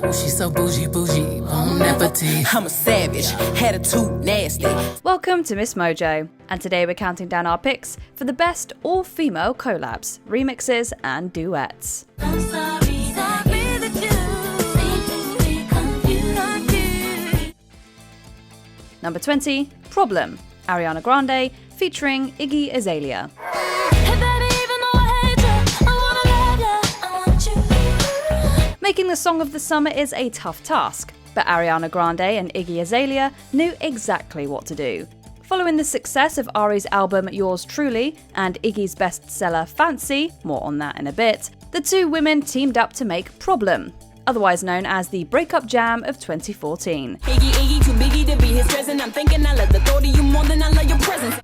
Oh, she's so bougie, bougie, bon appetit. I'm a savage, attitude nasty. Welcome to MsMojo, and today we're counting down our picks for the best all-female collabs, remixes, and duets. Number 20, Problem, Ariana Grande featuring Iggy Azalea. Making the song of the summer is a tough task, but Ariana Grande and Iggy Azalea knew exactly what to do. Following the success of Ari's album Yours Truly and Iggy's bestseller Fancy, more on that in a bit, the two women teamed up to make Problem, otherwise known as the breakup jam of 2014.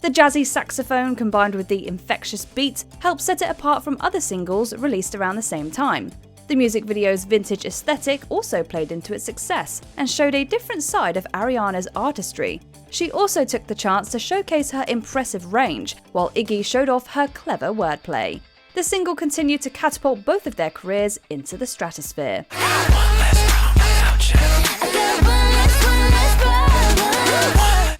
The jazzy saxophone combined with the infectious beat helped set it apart from other singles released around the same time. The music video's vintage aesthetic also played into its success and showed a different side of Ariana's artistry. She also took the chance to showcase her impressive range, while Iggy showed off her clever wordplay. The single continued to catapult both of their careers into the stratosphere.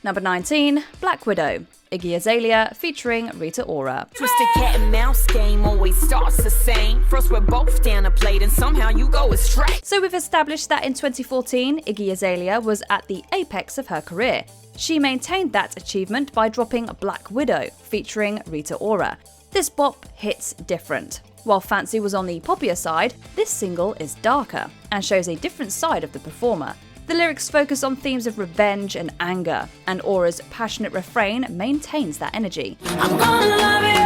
Number 19, Black Widow, Iggy Azalea featuring Rita Ora. Twisted cat and mouse game always starts the same. First we're both down a plate and somehow you go astray. So we've established that in 2014, Iggy Azalea was at the apex of her career. She maintained that achievement by dropping Black Widow featuring Rita Ora. This bop hits different. While Fancy was on the poppier side, this single is darker and shows a different side of the performer. The lyrics focus on themes of revenge and anger, and Aura's passionate refrain maintains that energy. I'm gonna love you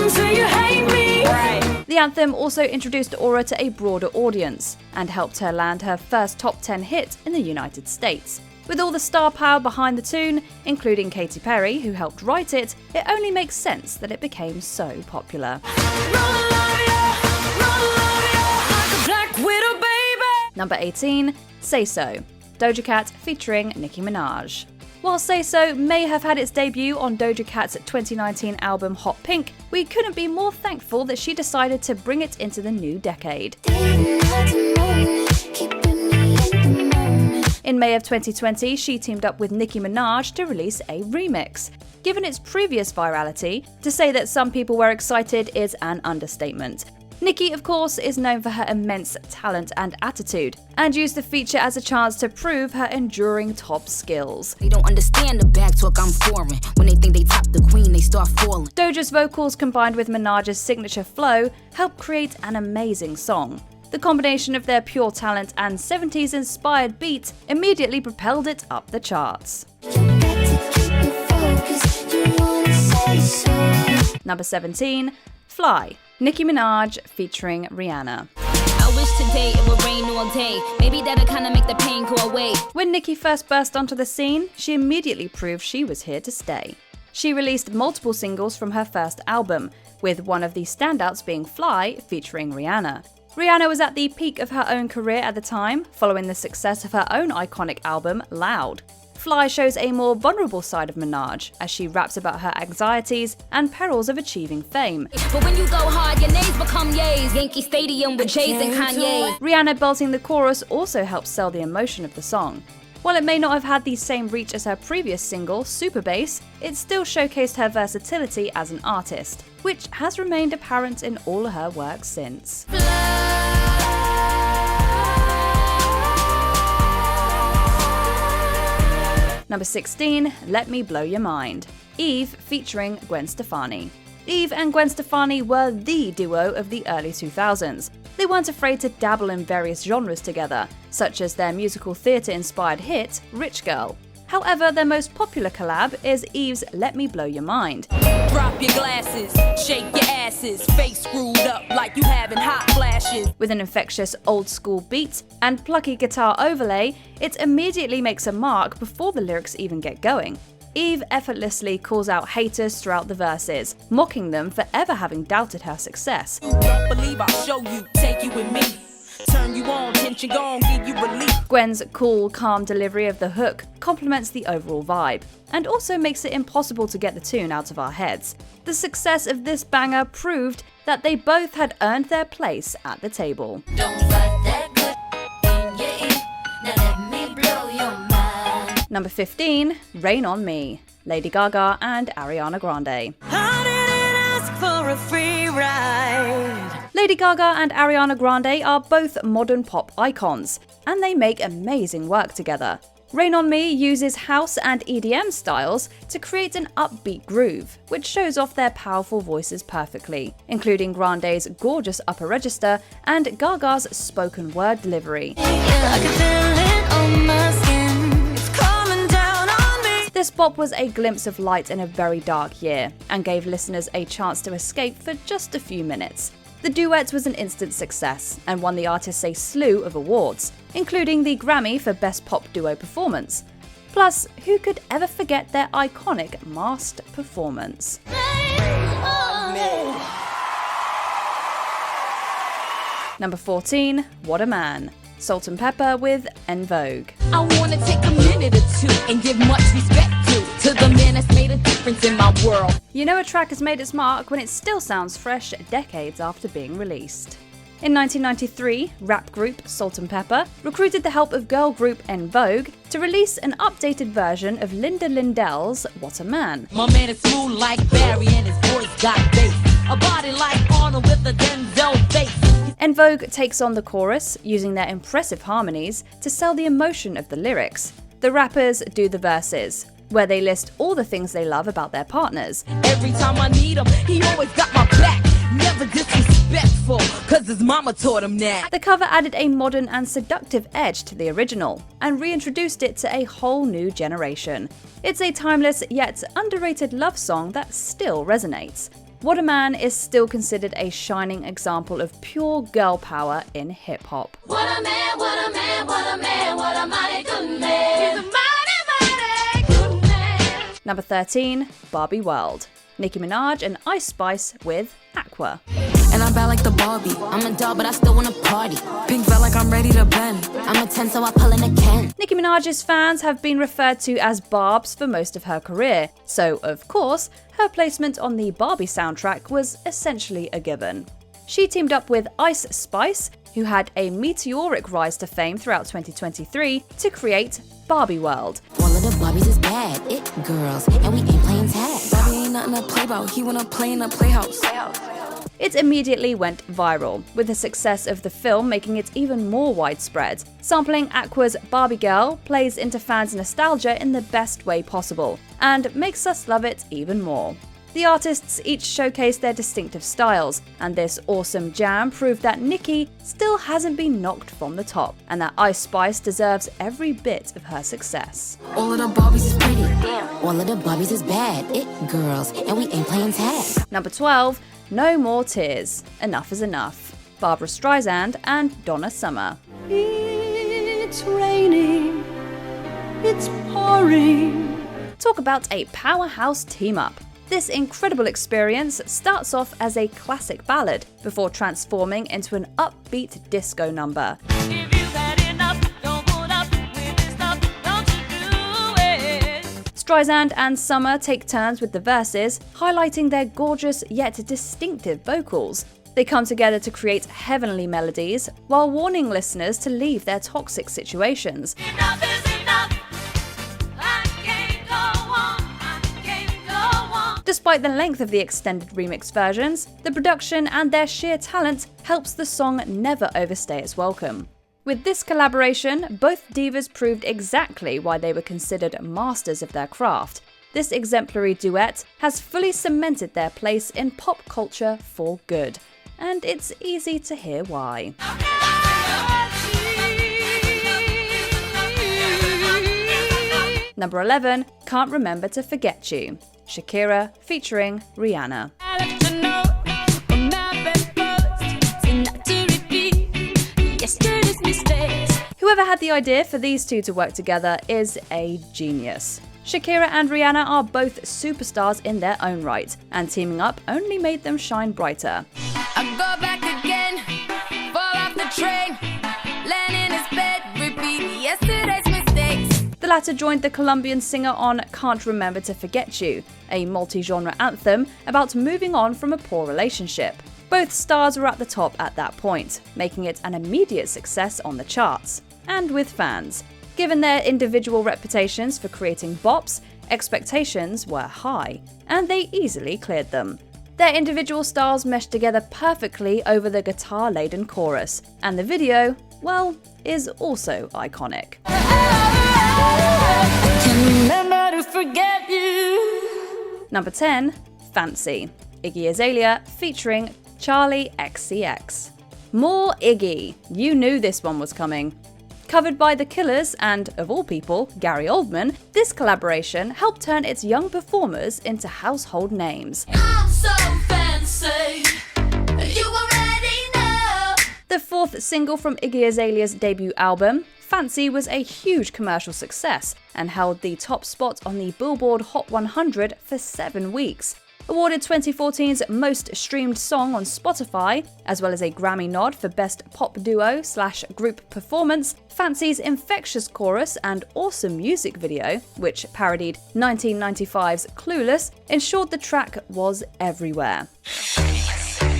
until you hate me. Right. The anthem also introduced Aura to a broader audience and helped her land her first top 10 hit in the United States. With all the star power behind the tune, including Katy Perry, who helped write it, it only makes sense that it became so popular. Number 18, Say So, Doja Cat featuring Nicki Minaj. While Say So may have had its debut on Doja Cat's 2019 album Hot Pink, we couldn't be more thankful that she decided to bring it into the new decade. In May of 2020, she teamed up with Nicki Minaj to release a remix. Given its previous virality, to say that some people were excited is an understatement. Nicki, of course, is known for her immense talent and attitude, and used the feature as a chance to prove her enduring top skills. They don't understand the back talk, I'm foreign. When they think they top the queen, they start falling. Doja's vocals combined with Minaj's signature flow helped create an amazing song. The combination of their pure talent and 70s-inspired beat immediately propelled it up the charts. Number 17, Fly, Nicki Minaj featuring Rihanna. I wish today it would rain all day. Maybe that'll kinda make the pain go away. When Nicki first burst onto the scene, she immediately proved she was here to stay. She released multiple singles from her first album, with one of the standouts being Fly featuring Rihanna. Rihanna was at the peak of her own career at the time, following the success of her own iconic album, Loud. Fly shows a more vulnerable side of Minaj, as she raps about her anxieties and perils of achieving fame. But when you go hard, your names become yays. Yankee Stadium with Jays and Kanye. Rihanna belting the chorus also helps sell the emotion of the song. While it may not have had the same reach as her previous single, Super Bass, it still showcased her versatility as an artist, which has remained apparent in all her work since. Number 16, Let Me Blow Your Mind, Eve featuring Gwen Stefani. Eve and Gwen Stefani were the duo of the early 2000s. They weren't afraid to dabble in various genres together, such as their musical theatre-inspired hit, Rich Girl. However, their most popular collab is Eve's Let Me Blow Your Mind. Drop your glasses, shake your asses, face screwed up like you having hot flashes. With an infectious old-school beat and plucky guitar overlay, it immediately makes a mark before the lyrics even get going. Eve effortlessly calls out haters throughout the verses, mocking them for ever having doubted her success. Don't believe I'll show you, take you with me. Turn you on, emotion gon' give you relief. Gwen's cool, calm delivery of the hook complements the overall vibe, and also makes it impossible to get the tune out of our heads. The success of this banger proved that they both had earned their place at the table. Don't fight that good in your ear. Now let me blow your mind. Number 15, Rain on Me, Lady Gaga and Ariana Grande. I didn't ask for a free ride. Lady Gaga and Ariana Grande are both modern pop icons, and they make amazing work together. Rain on Me uses house and EDM styles to create an upbeat groove, which shows off their powerful voices perfectly, including Grande's gorgeous upper register and Gaga's spoken word delivery. This bop was a glimpse of light in a very dark year, and gave listeners a chance to escape for just a few minutes. The Duets was an instant success, and won the artists a slew of awards, including the Grammy for Best Pop Duo Performance. Plus, who could ever forget their iconic masked performance? Number 14, What a Man, Salt and Pepper with En Vogue. I wanna take a minute or two and give much respect to the man that's made a difference in my world. You know a track has made its mark when it still sounds fresh decades after being released. In 1993, rap group Salt and Pepper recruited the help of girl group En Vogue to release an updated version of Linda Lindell's What a Man. My man is smooth like Barry and his voice got bass. A body like Arnold with a Denzel face. En Vogue takes on the chorus, using their impressive harmonies to sell the emotion of the lyrics. The rappers do the verses, where they list all the things they love about their partners. Every time I need him, he always got my back. Never disrespectful, cause his mama taught him that. The cover added a modern and seductive edge to the original, and reintroduced it to a whole new generation. It's a timeless yet underrated love song that still resonates. What a Man is still considered a shining example of pure girl power in hip-hop. What a man, what a man, what a man, what a mighty good man. He's a mighty, mighty good man. Number 13, Barbie World, Nicki Minaj and Ice Spice with Aqua. And I'm bad like the Barbie. I'm a doll, but I still wanna party. Pink felt like I'm ready to bend. I'm a 10, so I pull in a Cant. Nicki Minaj's fans have been referred to as Barbs for most of her career, so of course, her placement on the Barbie soundtrack was essentially a given. She teamed up with Ice Spice, who had a meteoric rise to fame throughout 2023, to create Barbie World. All of the Barbies is bad, it girls, and we ain't playing tag. Barbie ain't nothing to play about, he wanna play in a playhouse. It immediately went viral, with the success of the film making it even more widespread. Sampling Aqua's Barbie Girl plays into fans' nostalgia in the best way possible, and makes us love it even more. The artists each showcased their distinctive styles, and this awesome jam proved that Nicki still hasn't been knocked from the top, and that Ice Spice deserves every bit of her success. All of the Barbies is pretty, all of the Barbies is bad, it girls, and we ain't playing tag. Number 12, No More Tears, Enough is Enough, Barbra Streisand and Donna Summer. It's raining, it's pouring. Talk about a powerhouse team-up. This incredible experience starts off as a classic ballad before transforming into an upbeat disco number. Streisand and Summer take turns with the verses, highlighting their gorgeous yet distinctive vocals. They come together to create heavenly melodies while warning listeners to leave their toxic situations. Enough is enough. I can't go on. I can't go on. Despite the length of the extended remix versions, the production and their sheer talent helps the song never overstay its welcome. With this collaboration, both divas proved exactly why they were considered masters of their craft. This exemplary duet has fully cemented their place in pop culture for good, and it's easy to hear why. Number 11, Can't Remember to Forget You, Shakira featuring Rihanna. Whoever had the idea for these two to work together is a genius. Shakira and Rihanna are both superstars in their own right, and teaming up only made them shine brighter. I go back again, fall off the train, land in the latter joined the Colombian singer on Can't Remember to Forget You, a multi-genre anthem about moving on from a poor relationship. Both stars were at the top at that point, making it an immediate success on the charts, and with fans. Given their individual reputations for creating bops, expectations were high, and they easily cleared them. Their individual styles meshed together perfectly over the guitar-laden chorus, and the video, well, is also iconic. Remember to forget you. Number 10, Fancy, Iggy Azalea featuring Charlie XCX. More Iggy, you knew this one was coming. Covered by The Killers and, of all people, Gary Oldman, this collaboration helped turn its young performers into household names. I'm so fancy, you already know. The fourth single from Iggy Azalea's debut album, Fancy, was a huge commercial success and held the top spot on the Billboard Hot 100 for 7 weeks. Awarded 2014's most streamed song on Spotify, as well as a Grammy nod for Best Pop Duo/Group Performance, Fancy's infectious chorus and awesome music video, which parodied 1995's Clueless, ensured the track was everywhere.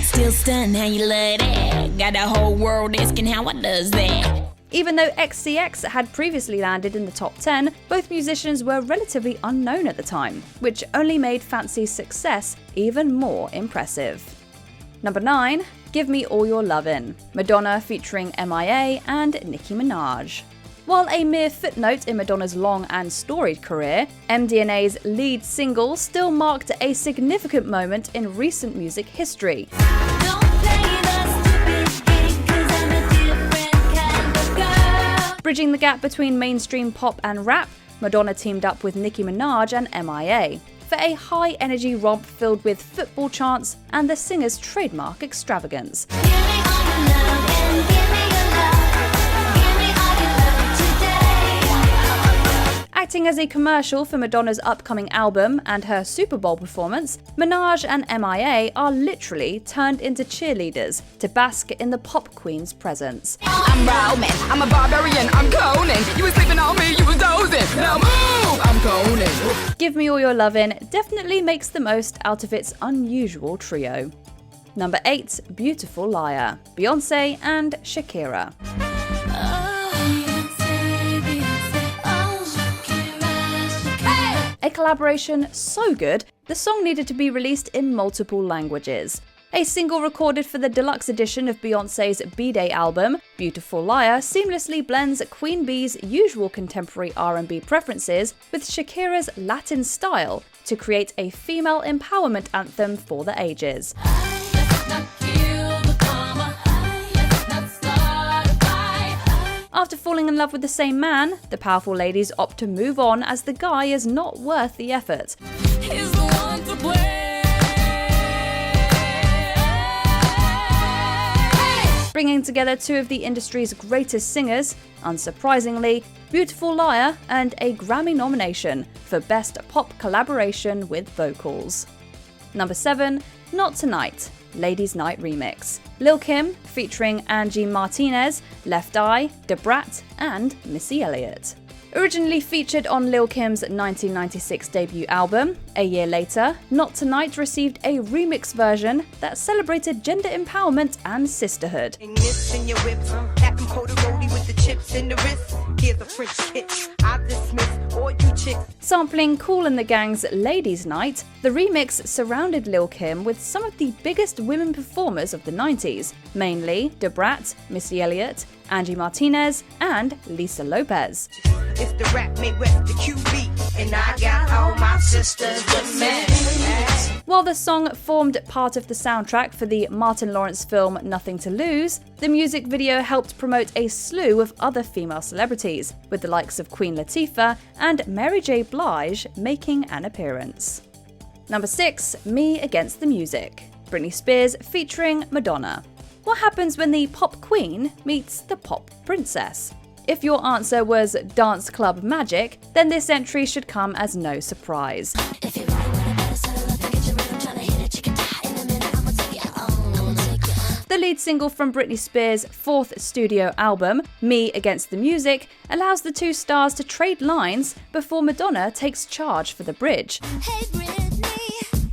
Still stunned how you love that. Got the whole world asking how I does that. Even though XCX had previously landed in the top 10, both musicians were relatively unknown at the time, which only made Fancy's success even more impressive. Number 9, Give Me All Your Lovin', Madonna featuring MIA and Nicki Minaj. While a mere footnote in Madonna's long and storied career, MDNA's lead single still marked a significant moment in recent music history. Don't play the stupid game, 'cause I'm a different kind of girl. Bridging the gap between mainstream pop and rap, Madonna teamed up with Nicki Minaj and MIA for a high-energy romp filled with football chants and the singer's trademark extravagance. Give me all your love and give me your love. Give me all your love today. Acting as a commercial for Madonna's upcoming album and her Super Bowl performance, Minaj and MIA are literally turned into cheerleaders to bask in the pop queen's presence. I'm Roman, I'm a barbarian, I'm Conan. You was sleeping on me, you was dozing. Now move, I'm Conan. Give Me All Your Lovin' definitely makes the most out of its unusual trio. Number 8, Beautiful Liar, Beyoncé and Shakira. A collaboration so good, the song needed to be released in multiple languages. A single recorded for the deluxe edition of Beyoncé's B-Day album, Beautiful Liar seamlessly blends Queen Bee's usual contemporary R&B preferences with Shakira's Latin style to create a female empowerment anthem for the ages. After falling in love with the same man, the powerful ladies opt to move on as the guy is not worth the effort. He's the one to blame. Bringing together two of the industry's greatest singers, unsurprisingly, Beautiful Liar earned a Grammy nomination for Best Pop Collaboration with Vocals. Number 7, Not Tonight, Ladies Night Remix. Lil' Kim featuring Angie Martinez, Left Eye, Da Brat, and Missy Elliott. Originally featured on Lil' Kim's 1996 debut album, a year later, Not Tonight received a remix version that celebrated gender empowerment and sisterhood. Sampling Kool and the Gang's Ladies Night, the remix surrounded Lil' Kim with some of the biggest women performers of the 90s, mainly Da Brat, Missy Elliott, Angie Martinez, and Lisa Lopez. It's the rap Midwest, the QB, and I got all my sisters with me. While the song formed part of the soundtrack for the Martin Lawrence film Nothing to Lose, the music video helped promote a slew of other female celebrities, with the likes of Queen Latifah and Mary J. Blige making an appearance. Number 6, Me Against the Music, Britney Spears featuring Madonna. What happens when the pop queen meets the pop princess? If your answer was dance club magic, then this entry should come as no surprise. The lead single from Britney Spears' fourth studio album, Me Against the Music, allows the two stars to trade lines before Madonna takes charge for the bridge. Hey Britney,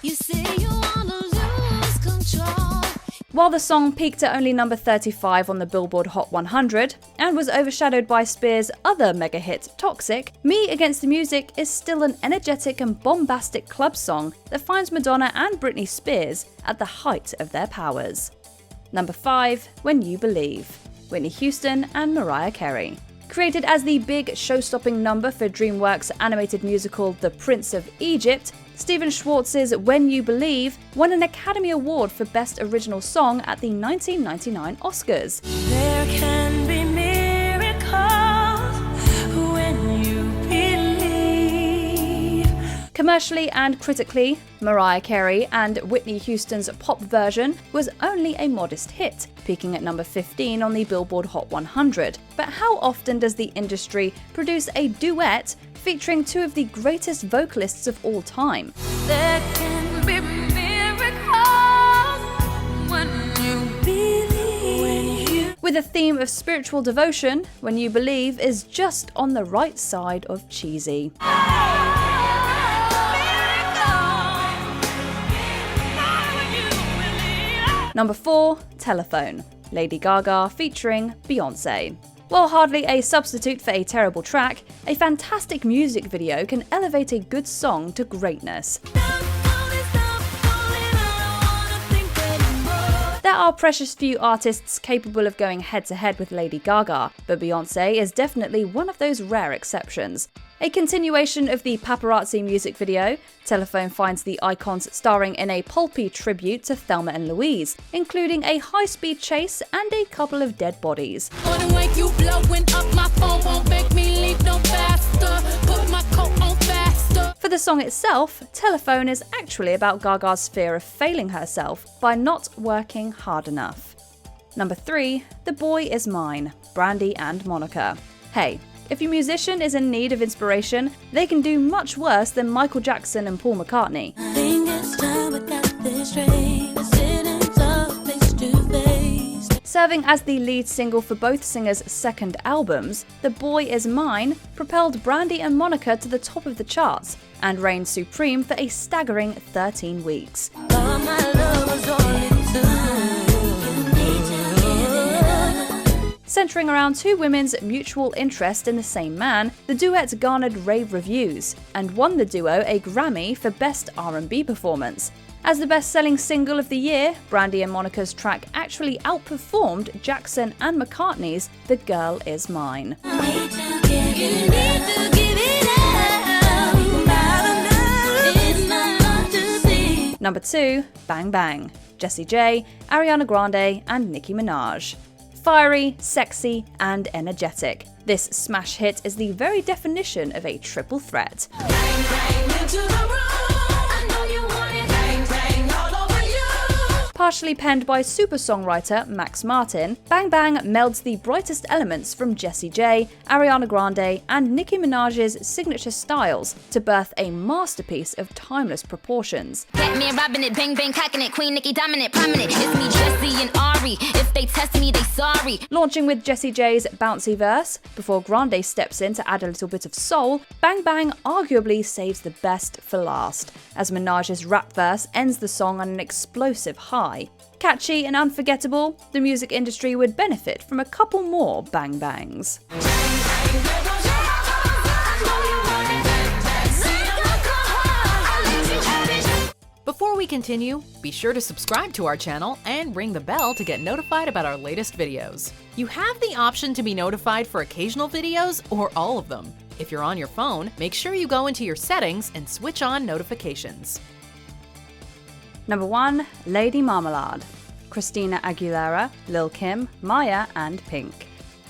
you say you wanna lose control. While the song peaked at only number 35 on the Billboard Hot 100 and was overshadowed by Spears' other mega hit Toxic, Me Against the Music is still an energetic and bombastic club song that finds Madonna and Britney Spears at the height of their powers. Number 5, When You Believe, Whitney Houston and Mariah Carey. Created as the big show-stopping number for DreamWorks' animated musical The Prince of Egypt, Stephen Schwartz's When You Believe won an Academy Award for Best Original Song at the 1999 Oscars. There can be miracles when you believe. Commercially and critically, Mariah Carey and Whitney Houston's pop version was only a modest hit, peaking at number 15 on the Billboard Hot 100. But how often does the industry produce a duet featuring two of the greatest vocalists of all time? There can be miracles when you believe. With a theme of spiritual devotion, When You Believe is just on the right side of cheesy. Number 4, Telephone, Lady Gaga featuring Beyoncé. While hardly a substitute for a terrible track, a fantastic music video can elevate a good song to greatness. There are precious few artists capable of going head-to-head with Lady Gaga, but Beyoncé is definitely one of those rare exceptions. A continuation of the paparazzi music video, Telephone finds the icons starring in a pulpy tribute to Thelma and Louise, including a high-speed chase and a couple of dead bodies. For the song itself, Telephone is actually about Gaga's fear of failing herself by not working hard enough. Number 3, The Boy Is Mine, Brandy and Monica. Hey, if your musician is in need of inspiration, they can do much worse than Michael Jackson and Paul McCartney. Serving as the lead single for both singers' second albums, The Boy Is Mine propelled Brandy and Monica to the top of the charts and reigned supreme for a staggering 13 weeks. Centering around two women's mutual interest in the same man, the duet garnered rave reviews and won the duo a Grammy for Best R&B Performance. As the best-selling single of the year, Brandy and Monica's track actually outperformed Jackson and McCartney's The Girl Is Mine. Number 2, Bang Bang, Jessie J, Ariana Grande and Nicki Minaj. Fiery, sexy, and energetic. This smash hit is the very definition of a triple threat. Partially penned by super-songwriter Max Martin, Bang Bang melds the brightest elements from Jessie J, Ariana Grande, and Nicki Minaj's signature styles to birth a masterpiece of timeless proportions. Batman robbing it, bang bang cocking it, Queen Nicki dominant, prominent. It's me, Jessie and Ari. If they test me, they sorry. Launching with Jessie J's bouncy verse, before Grande steps in to add a little bit of soul, Bang Bang arguably saves the best for last, as Minaj's rap verse ends the song on an explosive high. Catchy and unforgettable, the music industry would benefit from a couple more Bang Bangs. Before we continue, be sure to subscribe to our channel and ring the bell to get notified about our latest videos. You have the option to be notified for occasional videos or all of them. If you're on your phone, make sure you go into your settings and switch on notifications. Number 1, Lady Marmalade, Christina Aguilera, Lil Kim, Maya and Pink.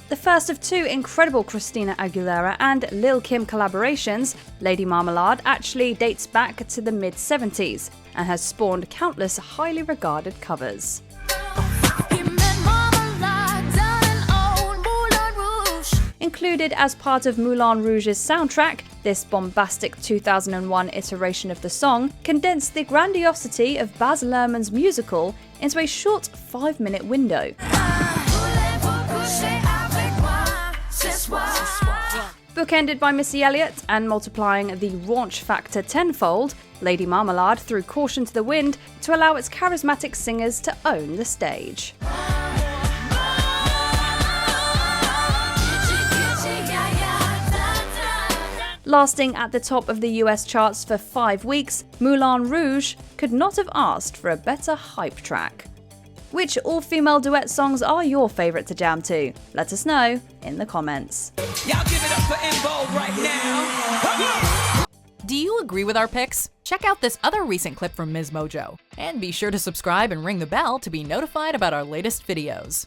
The first of two incredible Christina Aguilera and Lil Kim collaborations, Lady Marmalade actually dates back to the mid-70s and has spawned countless highly regarded covers. Included as part of Moulin Rouge's soundtrack, this bombastic 2001 iteration of the song condensed the grandiosity of Baz Luhrmann's musical into a short 5-minute window. Bookended by Missy Elliott and multiplying the raunch factor tenfold, Lady Marmalade threw caution to the wind to allow its charismatic singers to own the stage. Lasting at the top of the US charts for 5 weeks, Moulin Rouge could not have asked for a better hype track. Which all-female duet songs are your favourite to jam to? Let us know in the comments. Y'all give it up for Invo right now. Do you agree with our picks? Check out this other recent clip from MsMojo. And be sure to subscribe and ring the bell to be notified about our latest videos.